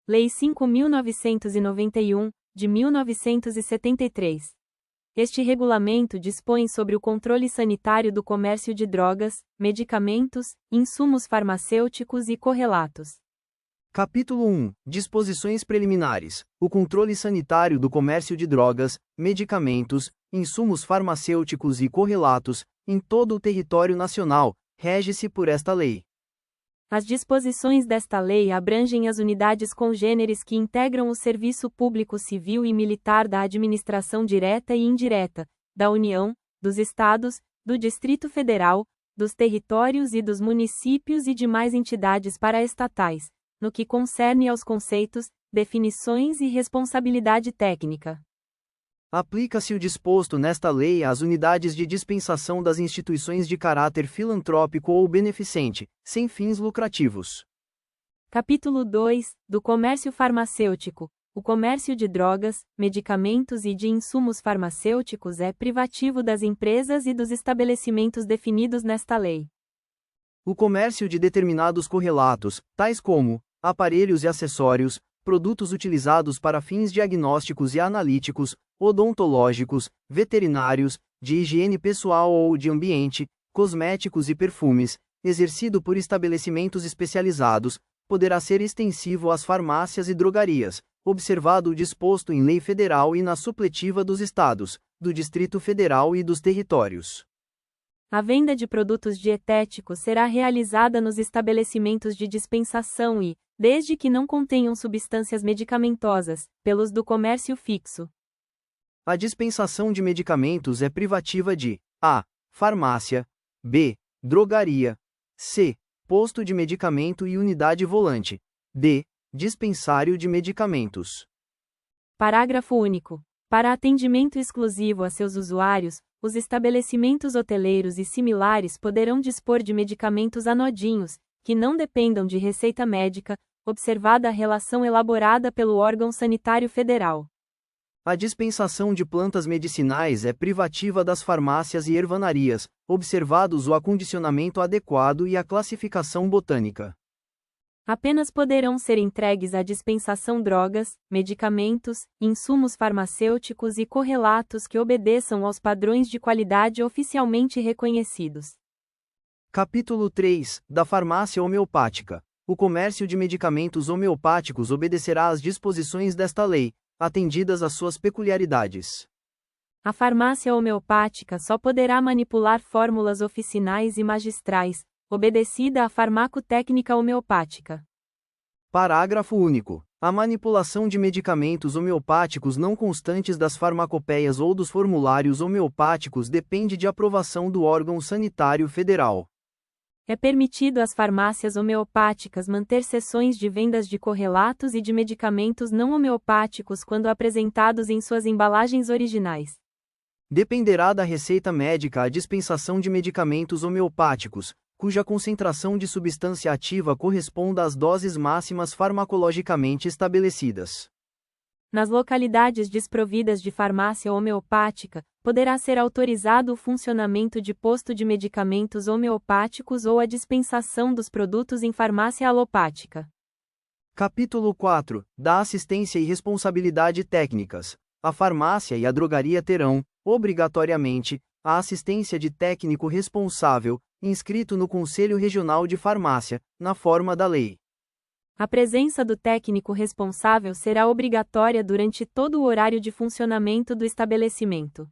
Lei 5.991, de 1973. Este regulamento dispõe sobre o controle sanitário do comércio de drogas, medicamentos, insumos farmacêuticos e correlatos. Capítulo 1. Disposições preliminares. O controle sanitário do comércio de drogas, medicamentos, insumos farmacêuticos e correlatos, em todo o território nacional, rege-se por esta lei. As disposições desta lei abrangem as unidades congêneres que integram o serviço público civil e militar da administração direta e indireta, da União, dos Estados, do Distrito Federal, dos territórios e dos municípios e demais entidades paraestatais, no que concerne aos conceitos, definições e responsabilidade técnica. Aplica-se o disposto nesta lei às unidades de dispensação das instituições de caráter filantrópico ou beneficente, sem fins lucrativos. Capítulo 2. Do comércio farmacêutico. O comércio de drogas, medicamentos e de insumos farmacêuticos é privativo das empresas e dos estabelecimentos definidos nesta lei. O comércio de determinados correlatos, tais como aparelhos e acessórios, produtos utilizados para fins diagnósticos e analíticos, odontológicos, veterinários, de higiene pessoal ou de ambiente, cosméticos e perfumes, exercido por estabelecimentos especializados, poderá ser extensivo às farmácias e drogarias, observado o disposto em lei federal e na supletiva dos estados, do Distrito Federal e dos territórios. A venda de produtos dietéticos será realizada nos estabelecimentos de dispensação e, desde que não contenham substâncias medicamentosas, pelos do comércio fixo. A dispensação de medicamentos é privativa de a. farmácia, b. drogaria, c. posto de medicamento e unidade volante, d. dispensário de medicamentos. Parágrafo único. Para atendimento exclusivo a seus usuários, os estabelecimentos hoteleiros e similares poderão dispor de medicamentos anodinhos, que não dependam de receita médica, observada a relação elaborada pelo órgão sanitário federal. A dispensação de plantas medicinais é privativa das farmácias e ervanarias, observados o acondicionamento adequado e a classificação botânica. Apenas poderão ser entregues à dispensação drogas, medicamentos, insumos farmacêuticos e correlatos que obedeçam aos padrões de qualidade oficialmente reconhecidos. Capítulo 3. Da farmácia homeopática. O comércio de medicamentos homeopáticos obedecerá às disposições desta lei, atendidas às suas peculiaridades. A farmácia homeopática só poderá manipular fórmulas oficinais e magistrais, obedecida à farmacotécnica homeopática. Parágrafo único. A manipulação de medicamentos homeopáticos não constantes das farmacopeias ou dos formulários homeopáticos depende de aprovação do órgão sanitário federal. É permitido às farmácias homeopáticas manter sessões de vendas de correlatos e de medicamentos não homeopáticos quando apresentados em suas embalagens originais. Dependerá da receita médica a dispensação de medicamentos homeopáticos, cuja concentração de substância ativa corresponda às doses máximas farmacologicamente estabelecidas. Nas localidades desprovidas de farmácia homeopática, poderá ser autorizado o funcionamento de posto de medicamentos homeopáticos ou a dispensação dos produtos em farmácia alopática. Capítulo 4. Da assistência e responsabilidade técnicas. A farmácia e a drogaria terão, obrigatoriamente, a assistência de técnico responsável, inscrito no Conselho Regional de Farmácia, na forma da lei. A presença do técnico responsável será obrigatória durante todo o horário de funcionamento do estabelecimento.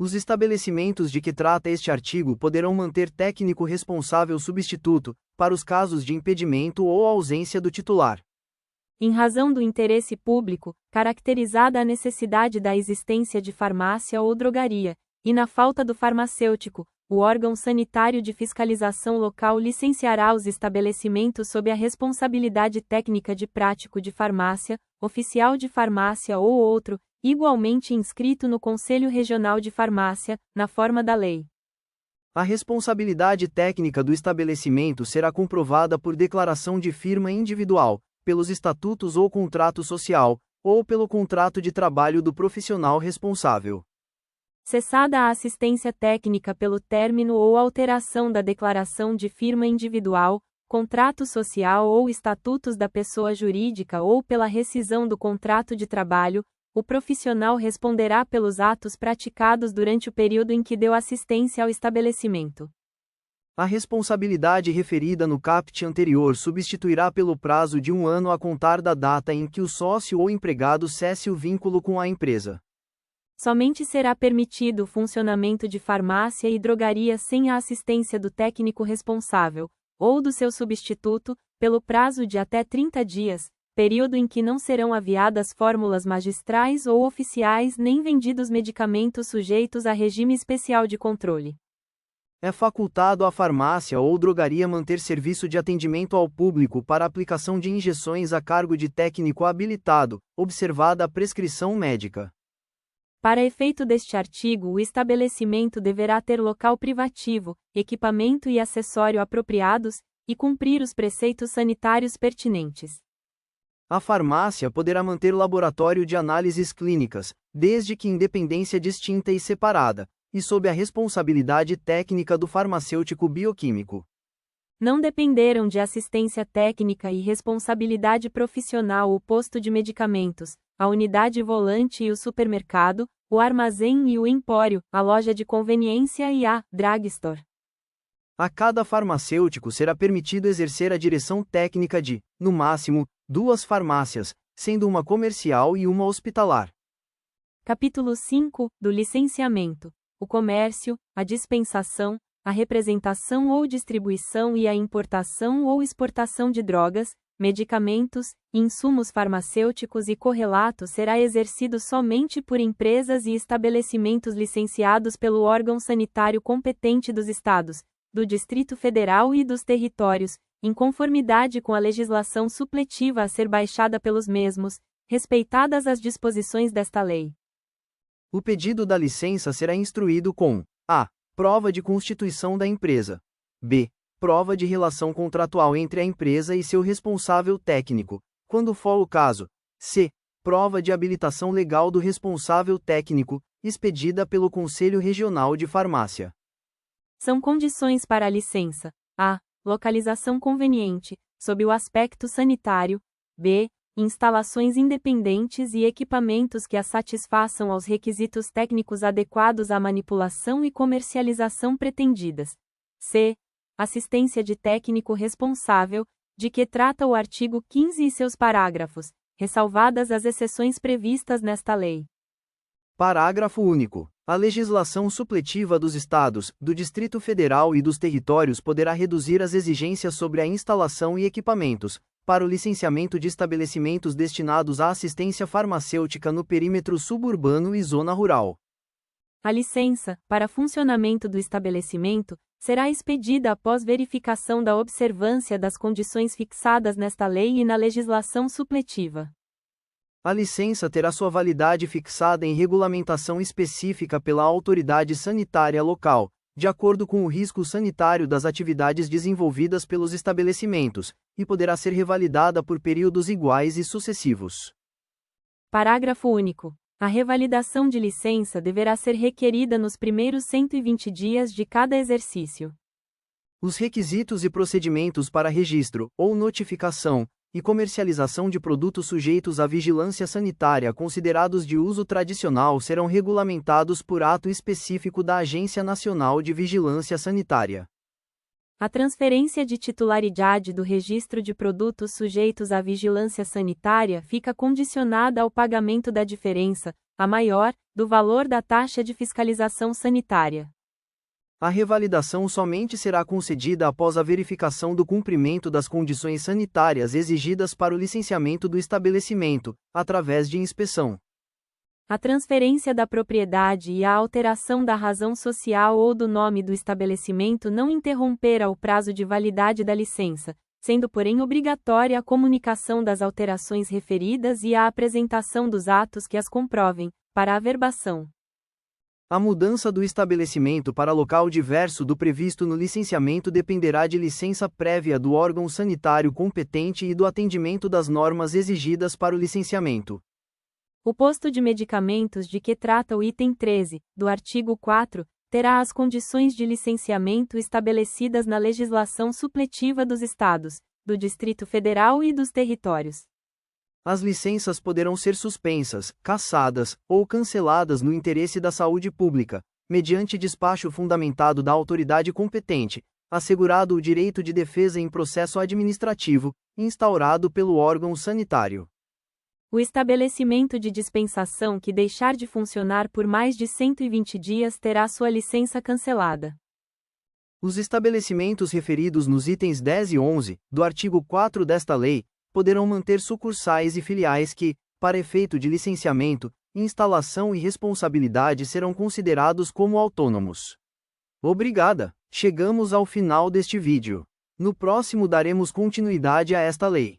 Os estabelecimentos de que trata este artigo poderão manter técnico responsável substituto, para os casos de impedimento ou ausência do titular. Em razão do interesse público, caracterizada a necessidade da existência de farmácia ou drogaria, e na falta do farmacêutico, o órgão sanitário de fiscalização local licenciará os estabelecimentos sob a responsabilidade técnica de prático de farmácia, oficial de farmácia ou outro, igualmente inscrito no Conselho Regional de Farmácia, na forma da lei. A responsabilidade técnica do estabelecimento será comprovada por declaração de firma individual, pelos estatutos ou contrato social, ou pelo contrato de trabalho do profissional responsável. Cessada a assistência técnica pelo término ou alteração da declaração de firma individual, contrato social ou estatutos da pessoa jurídica ou pela rescisão do contrato de trabalho, o profissional responderá pelos atos praticados durante o período em que deu assistência ao estabelecimento. A responsabilidade referida no caput anterior substituirá pelo prazo de 1 ano a contar da data em que o sócio ou empregado cesse o vínculo com a empresa. Somente será permitido o funcionamento de farmácia e drogaria sem a assistência do técnico responsável, ou do seu substituto, pelo prazo de até 30 dias, período em que não serão aviadas fórmulas magistrais ou oficiais nem vendidos medicamentos sujeitos a regime especial de controle. É facultado à farmácia ou drogaria manter serviço de atendimento ao público para aplicação de injeções a cargo de técnico habilitado, observada a prescrição médica. Para efeito deste artigo, o estabelecimento deverá ter local privativo, equipamento e acessório apropriados, e cumprir os preceitos sanitários pertinentes. A farmácia poderá manter laboratório de análises clínicas, desde que independência distinta e separada, e sob a responsabilidade técnica do farmacêutico bioquímico. Não dependeram de assistência técnica e responsabilidade profissional o posto de medicamentos, a unidade volante e o supermercado, o armazém e o empório, a loja de conveniência e a drugstore. A cada farmacêutico será permitido exercer a direção técnica de, no máximo, 2 farmácias, sendo uma comercial e uma hospitalar. Capítulo 5, do licenciamento: o comércio, a dispensação, a representação ou distribuição e a importação ou exportação de drogas, medicamentos, insumos farmacêuticos e correlatos será exercido somente por empresas e estabelecimentos licenciados pelo órgão sanitário competente dos Estados, do Distrito Federal e dos territórios, em conformidade com a legislação supletiva a ser baixada pelos mesmos, respeitadas as disposições desta lei. O pedido da licença será instruído com a. Prova de constituição da empresa. b. Prova de relação contratual entre a empresa e seu responsável técnico, quando for o caso. c. Prova de habilitação legal do responsável técnico, expedida pelo Conselho Regional de Farmácia. São condições para a licença: a. Localização conveniente, sob o aspecto sanitário. b. Instalações independentes e equipamentos que a satisfaçam aos requisitos técnicos adequados à manipulação e comercialização pretendidas. c. Assistência de técnico responsável, de que trata o artigo 15 e seus parágrafos, ressalvadas as exceções previstas nesta lei. Parágrafo único. A legislação supletiva dos Estados, do Distrito Federal e dos territórios poderá reduzir as exigências sobre a instalação e equipamentos, para o licenciamento de estabelecimentos destinados à assistência farmacêutica no perímetro suburbano e zona rural. A licença, para funcionamento do estabelecimento, será expedida após verificação da observância das condições fixadas nesta lei e na legislação supletiva. A licença terá sua validade fixada em regulamentação específica pela autoridade sanitária local, de acordo com o risco sanitário das atividades desenvolvidas pelos estabelecimentos, e poderá ser revalidada por períodos iguais e sucessivos. Parágrafo único. A revalidação de licença deverá ser requerida nos primeiros 120 dias de cada exercício. Os requisitos e procedimentos para registro, ou notificação, e comercialização de produtos sujeitos à vigilância sanitária considerados de uso tradicional serão regulamentados por ato específico da Agência Nacional de Vigilância Sanitária. A transferência de titularidade do registro de produtos sujeitos à vigilância sanitária fica condicionada ao pagamento da diferença, a maior, do valor da taxa de fiscalização sanitária. A revalidação somente será concedida após a verificação do cumprimento das condições sanitárias exigidas para o licenciamento do estabelecimento, através de inspeção. A transferência da propriedade e a alteração da razão social ou do nome do estabelecimento não interromperá o prazo de validade da licença, sendo porém obrigatória a comunicação das alterações referidas e a apresentação dos atos que as comprovem, para a averbação. A mudança do estabelecimento para local diverso do previsto no licenciamento dependerá de licença prévia do órgão sanitário competente e do atendimento das normas exigidas para o licenciamento. O posto de medicamentos de que trata o item 13, do artigo 4, terá as condições de licenciamento estabelecidas na legislação supletiva dos Estados, do Distrito Federal e dos territórios. As licenças poderão ser suspensas, cassadas ou canceladas no interesse da saúde pública, mediante despacho fundamentado da autoridade competente, assegurado o direito de defesa em processo administrativo, instaurado pelo órgão sanitário. O estabelecimento de dispensação que deixar de funcionar por mais de 120 dias terá sua licença cancelada. Os estabelecimentos referidos nos itens 10 e 11 do artigo 4 desta lei poderão manter sucursais e filiais que, para efeito de licenciamento, instalação e responsabilidade serão considerados como autônomos. Obrigada! Chegamos ao final deste vídeo. No próximo daremos continuidade a esta lei.